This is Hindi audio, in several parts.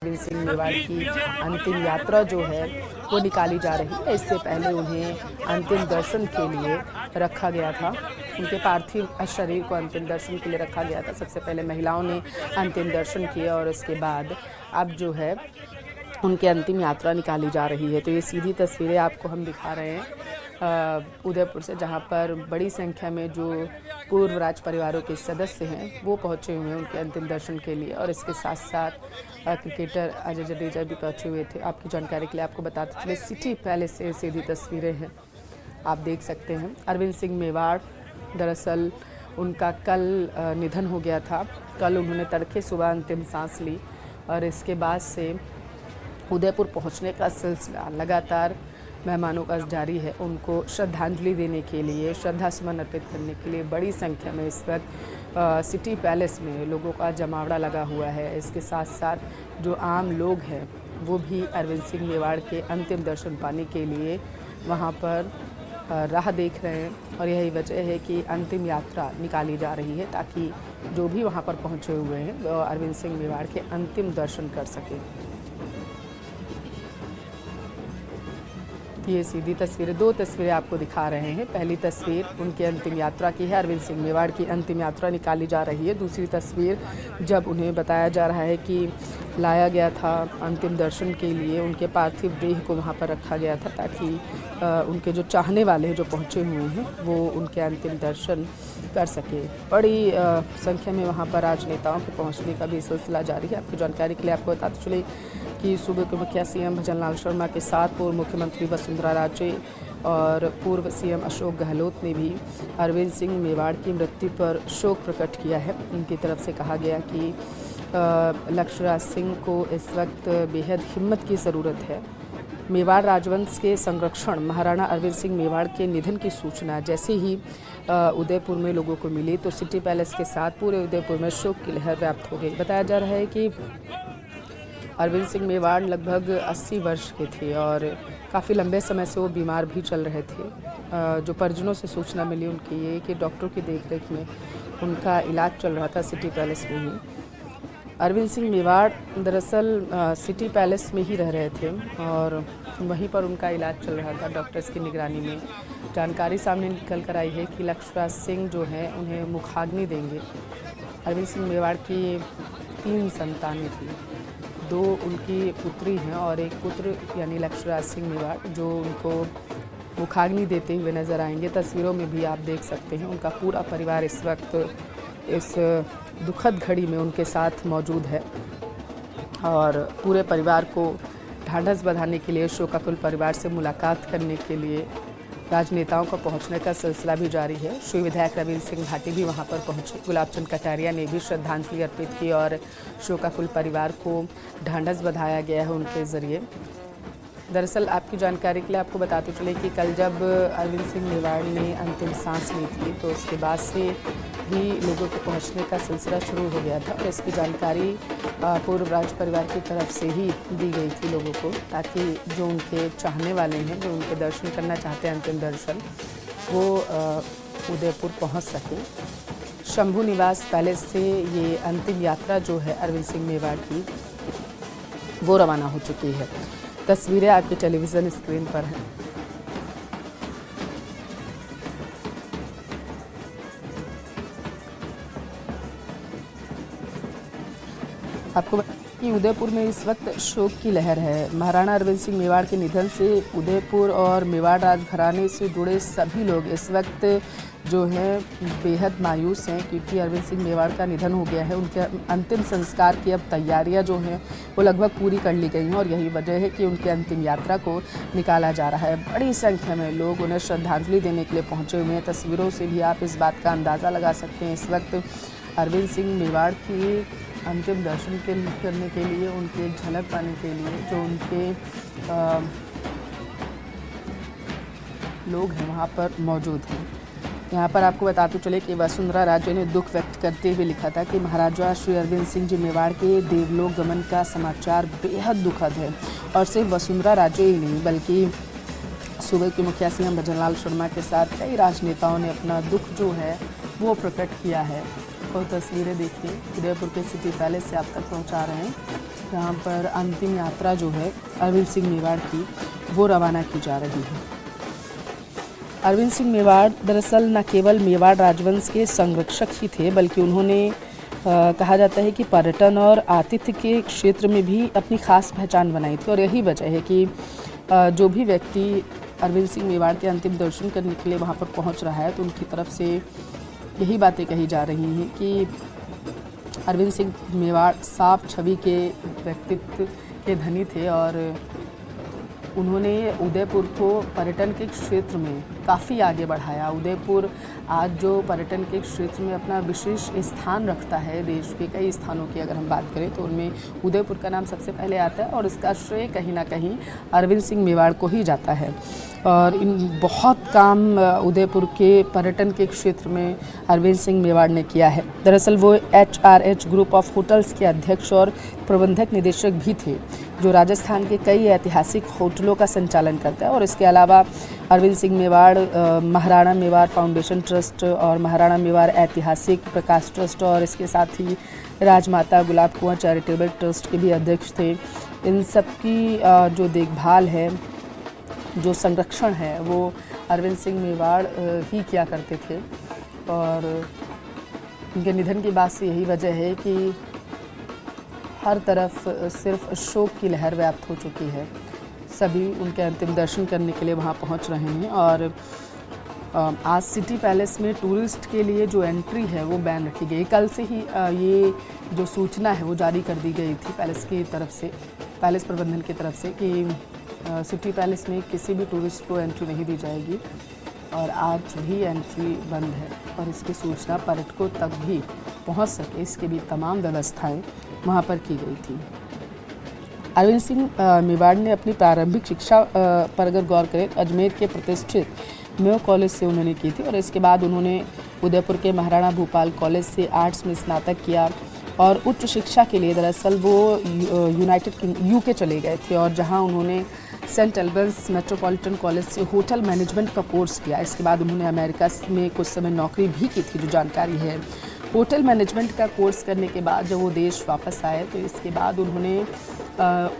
अरविंद सिंह मेवाड़ की अंतिम यात्रा जो है वो निकाली जा रही है। इससे पहले उन्हें अंतिम दर्शन के लिए रखा गया था। उनके पार्थिव शरीर को अंतिम दर्शन के लिए रखा गया था। सबसे पहले महिलाओं ने अंतिम दर्शन किया और उसके बाद अब जो है उनकी अंतिम यात्रा निकाली जा रही है। तो ये सीधी तस्वीरें आपको हम दिखा रहे हैं उदयपुर से, जहाँ पर बड़ी संख्या में जो पूर्व राज परिवारों के सदस्य हैं वो पहुँचे हुए हैं उनके अंतिम दर्शन के लिए। और इसके साथ साथ क्रिकेटर अजय जडेजा भी पहुँचे हुए थे। आपकी जानकारी के लिए आपको बताते चले सिटी पैलेस से सीधी तस्वीरें हैं, आप देख सकते हैं। अरविंद सिंह मेवाड़ दरअसल उनका कल निधन हो गया था। कल उन्होंने तड़के सुबह अंतिम सांस ली और इसके बाद से उदयपुर पहुंचने का सिलसिला लगातार मेहमानों का जारी है। उनको श्रद्धांजलि देने के लिए, श्रद्धा सुमन अर्पित करने के लिए बड़ी संख्या में इस वक्त सिटी पैलेस में लोगों का जमावड़ा लगा हुआ है। इसके साथ साथ जो आम लोग हैं वो भी अरविंद सिंह मेवाड़ के अंतिम दर्शन पाने के लिए वहाँ पर राह देख रहे हैं। और यही वजह है कि अंतिम यात्रा निकाली जा रही है ताकि जो भी वहाँ पर पहुँचे हुए हैं वो अरविंद सिंह मेवाड़ के अंतिम दर्शन कर सकें। ये सीधी तस्वीरें, दो तस्वीरें आपको दिखा रहे हैं। पहली तस्वीर उनकी अंतिम यात्रा की है, अरविंद सिंह मेवाड़ की अंतिम यात्रा निकाली जा रही है। दूसरी तस्वीर जब उन्हें बताया जा रहा है कि लाया गया था अंतिम दर्शन के लिए, उनके पार्थिव देह को वहाँ पर रखा गया था ताकि उनके जो चाहने वाले हैं जो पहुँचे हुए हैं वो उनके अंतिम दर्शन कर सके। बड़ी संख्या में वहाँ पर राजनेताओं के पहुँचने का भी सिलसिला जारी है। आपकी जानकारी के लिए आपको बताते चले कि सूबे के मुखिया सीएम भजनलाल शर्मा के साथ पूर्व मुख्यमंत्री वसुंधरा राजे और पूर्व सीएम अशोक गहलोत ने भी अरविंद सिंह मेवाड़ की मृत्यु पर शोक प्रकट किया है। उनकी तरफ से कहा गया कि लक्ष्यराज सिंह को इस वक्त बेहद हिम्मत की ज़रूरत है। मेवाड़ राजवंश के संरक्षण महाराणा अरविंद सिंह मेवाड़ के निधन की सूचना जैसे ही उदयपुर में लोगों को मिली तो सिटी पैलेस के साथ पूरे उदयपुर में शोक की लहर व्याप्त हो गई। बताया जा रहा है कि अरविंद सिंह मेवाड़ लगभग 80 वर्ष के थे और काफ़ी लंबे समय से वो बीमार भी चल रहे थे। जो परिजनों से सूचना मिली उनकी ये कि डॉक्टर की देखरेख में उनका इलाज चल रहा था सिटी पैलेस में ही। अरविंद सिंह मेवाड़ दरअसल सिटी पैलेस में ही रह रहे थे और वहीं पर उनका इलाज चल रहा था डॉक्टर्स की निगरानी में। जानकारी सामने निकल कर आई है कि लक्ष्यराज सिंह जो है उन्हें मुखाग्नि देंगे। अरविंद सिंह मेवाड़ की 3 संतानें थी, 2 उनकी पुत्री हैं और एक पुत्र यानी लक्ष्यराज सिंह मेवाड़ जो उनको मुखाग्नि देते हुए नजर आएंगे। तस्वीरों में भी आप देख सकते हैं उनका पूरा परिवार इस वक्त इस दुखद घड़ी में उनके साथ मौजूद है और पूरे परिवार को ढांढस बंधाने के लिए शोकाकुल परिवार से मुलाकात करने के लिए राजनेताओं का पहुंचने का सिलसिला भी जारी है। श्री विधायक रविंद्र सिंह भाटी भी वहां पर पहुंचे। गुलाब चंद कटारिया ने भी श्रद्धांजलि अर्पित की और शोकाकुल परिवार को ढांढस बंधाया गया है उनके ज़रिए। दरअसल आपकी जानकारी के लिए आपको बताते चले कि कल जब अरविंद सिंह मेवाड़ ने अंतिम सांस ली थी तो उसके बाद से ही लोगों के पहुंचने का सिलसिला शुरू हो गया था और इसकी जानकारी पूर्व राज परिवार की तरफ से ही दी गई थी लोगों को ताकि जो उनके चाहने वाले हैं, जो उनके दर्शन करना चाहते हैं अंतिम दर्शन, वो उदयपुर पहुँच सके। शंभू निवास पैलेस से ये अंतिम यात्रा जो है अरविंद सिंह मेवाड़ की वो रवाना हो चुकी है। तस्वीरें आपके टेलीविज़न स्क्रीन पर हैं। आपको कि उदयपुर में इस वक्त शोक की लहर है। महाराणा अरविंद सिंह मेवाड़ के निधन से उदयपुर और मेवाड़ राजघराने से जुड़े सभी लोग इस वक्त जो है बेहद मायूस हैं क्योंकि अरविंद सिंह मेवाड़ का निधन हो गया है। उनके अंतिम संस्कार की अब तैयारियां जो हैं वो लगभग पूरी कर ली गई हैं और यही वजह है कि उनकी अंतिम यात्रा को निकाला जा रहा है। बड़ी संख्या में लोग उन्हें श्रद्धांजलि देने के लिए पहुंचे हुए हैं। तस्वीरों से भी आप इस बात का अंदाज़ा लगा सकते हैं। इस वक्त अरविंद सिंह मेवाड़ की अंतिम दर्शन करने के लिए, उनकी एक झलक पाने के लिए जो उनके लोग हैं वहाँ पर मौजूद हैं। यहाँ पर आपको बताते चले कि वसुंधरा राजे ने दुख व्यक्त करते हुए लिखा था कि महाराजा श्री अरविंद सिंह जी मेवाड़ के देवलोक गमन का समाचार बेहद दुखद है और सिर्फ वसुंधरा राजे ही नहीं बल्कि सूबे के मुखिया सीएम भजनलाल शर्मा के साथ कई राजनेताओं ने अपना दुख जो है वो प्रकट किया है। और तस्वीरें देखिए उदयपुर के सिटी पैलेस से आप तक पहुँचा रहे हैं। जहाँ पर अंतिम यात्रा जो है अरविंद सिंह मेवाड़ की वो रवाना की जा रही है। अरविंद सिंह मेवाड़ दरअसल न केवल मेवाड़ राजवंश के संरक्षक ही थे, बल्कि उन्होंने कहा जाता है कि पर्यटन और आतिथ्य के क्षेत्र में भी अपनी खास पहचान बनाई थी। और यही वजह है कि जो भी व्यक्ति अरविंद सिंह मेवाड़ के अंतिम दर्शन करने के लिए वहाँ पर पहुँच रहा है, तो उनकी तरफ से यही बातें कही जा रही हैं कि अरविंद सिंह मेवाड़ साफ छवि के व्यक्तित्व के धनी थे और उन्होंने उदयपुर को पर्यटन के क्षेत्र में काफ़ी आगे बढ़ाया। उदयपुर आज जो पर्यटन के क्षेत्र में अपना विशेष स्थान रखता है, देश के कई स्थानों की अगर हम बात करें तो उनमें उदयपुर का नाम सबसे पहले आता है और इसका श्रेय कहीं ना कहीं अरविंद सिंह मेवाड़ को ही जाता है। और इन बहुत काम उदयपुर के पर्यटन के क्षेत्र में अरविंद सिंह मेवाड़ ने किया है। दरअसल वो HRH ग्रुप ऑफ होटल्स के अध्यक्ष और प्रबंधक निदेशक भी थे, जो राजस्थान के कई ऐतिहासिक होटलों का संचालन करता है। और इसके अलावा अरविंद सिंह मेवाड़ महाराणा मेवाड़ फाउंडेशन ट्रस्ट और महाराणा मेवाड़ ऐतिहासिक प्रकाश ट्रस्ट और इसके साथ ही राजमाता गुलाब कुआं चैरिटेबल ट्रस्ट के भी अध्यक्ष थे। इन सब की जो देखभाल है, जो संरक्षण है, वो अरविंद सिंह मेवाड़ ही किया करते थे। और उनके निधन के बाद से यही वजह है कि हर तरफ सिर्फ शोक की लहर व्याप्त हो चुकी है। सभी उनके अंतिम दर्शन करने के लिए वहाँ पहुँच रहे हैं। और आज सिटी पैलेस में टूरिस्ट के लिए जो एंट्री है वो बैन रखी गई। कल से ही ये जो सूचना है वो जारी कर दी गई थी पैलेस की तरफ से, पैलेस प्रबंधन की तरफ से, कि सिटी पैलेस में किसी भी टूरिस्ट को एंट्री नहीं दी जाएगी। और आज भी एंट्री बंद है और इसकी सूचना पर्यटकों तक भी पहुंच सके, इसके भी तमाम व्यवस्थाएं वहां पर की गई थी। अरविंद सिंह मेवाड़ ने अपनी प्रारंभिक शिक्षा पर अगर गौर करें तो अजमेर के प्रतिष्ठित मेयो कॉलेज से उन्होंने की थी और इसके बाद उन्होंने उदयपुर के महाराणा भूपाल कॉलेज से आर्ट्स में स्नातक किया। और उच्च शिक्षा के लिए दरअसल वो UK चले गए थे और जहां उन्होंने सेंट एल्बर्स मेट्रोपॉलिटन कॉलेज से होटल मैनेजमेंट का कोर्स किया। इसके बाद उन्होंने अमेरिका में कुछ समय नौकरी भी की थी, जो जानकारी है। होटल मैनेजमेंट का कोर्स करने के बाद जब वो देश वापस आए तो इसके बाद उन्होंने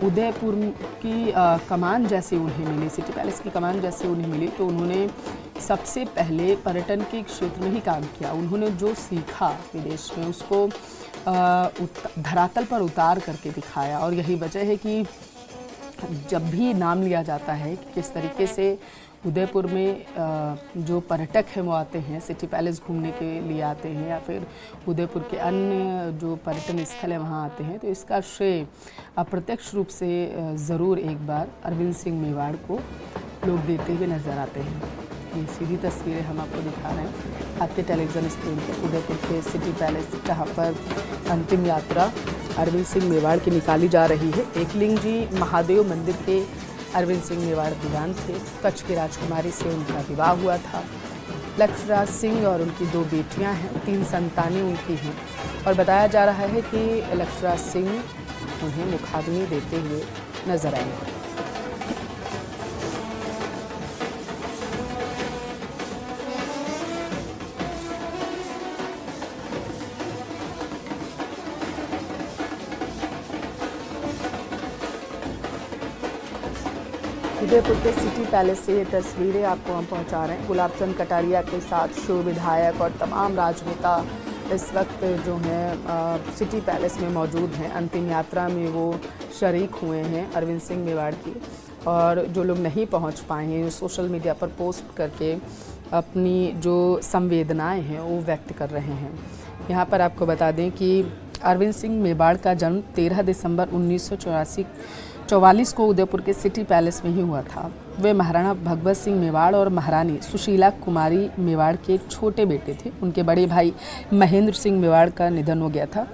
उदयपुर की कमान जैसे उन्हें मिली, सिटी पैलेस की कमान जैसे उन्हें मिली, तो उन्होंने सबसे पहले पर्यटन के क्षेत्र में ही काम किया। उन्होंने जो सीखा विदेश में उसको धरातल पर उतार करके दिखाया। और यही वजह है कि जब भी नाम लिया जाता है कि किस तरीके से उदयपुर में जो पर्यटक हैं वो आते हैं, सिटी पैलेस घूमने के लिए आते हैं या फिर उदयपुर के अन्य जो पर्यटन स्थल है वहाँ आते हैं, तो इसका श्रेय अप्रत्यक्ष रूप से ज़रूर एक बार अरविंद सिंह मेवाड़ को लोग देते हुए नज़र आते हैं। ये सीधी तस्वीरें हम आपको दिखा रहे हैं आपके टेलीविज़न स्क्रीन पर उदयपुर के सिटी पैलेस, जहाँ पर अंतिम यात्रा अरविंद सिंह मेवाड़ की निकाली जा रही है। एकलिंग जी महादेव मंदिर के अरविंद सिंह मेवाड़ दीवान थे। कच्छ की राजकुमारी से उनका विवाह हुआ था। लक्ष्मणराज सिंह और उनकी 2 बेटियां हैं, 3 संतानें उनकी हैं। और बताया जा रहा है कि लक्ष्मणराज सिंह उन्हें मुखाग्नि देते हुए नजर आएंगे। उदयपुर के सिटी पैलेस से ये तस्वीरें आपको हम पहुंचा रहे हैं। गुलाब चंद कटारिया के साथ शो विधायक और तमाम राजनेता इस वक्त जो हैं सिटी पैलेस में मौजूद हैं। अंतिम यात्रा में वो शरीक हुए हैं अरविंद सिंह मेवाड़ की। और जो लोग नहीं पहुंच पाए हैं, सोशल मीडिया पर पोस्ट करके अपनी जो संवेदनाएं हैं वो व्यक्त कर रहे हैं। यहाँ पर आपको बता दें कि अरविंद सिंह मेवाड़ का जन्म 13 दिसंबर 1944 को उदयपुर के सिटी पैलेस में ही हुआ था। वे महाराणा भगवत सिंह मेवाड़ और महारानी सुशीला कुमारी मेवाड़ के छोटे बेटे थे। उनके बड़े भाई महेंद्र सिंह मेवाड़ का निधन हो गया था।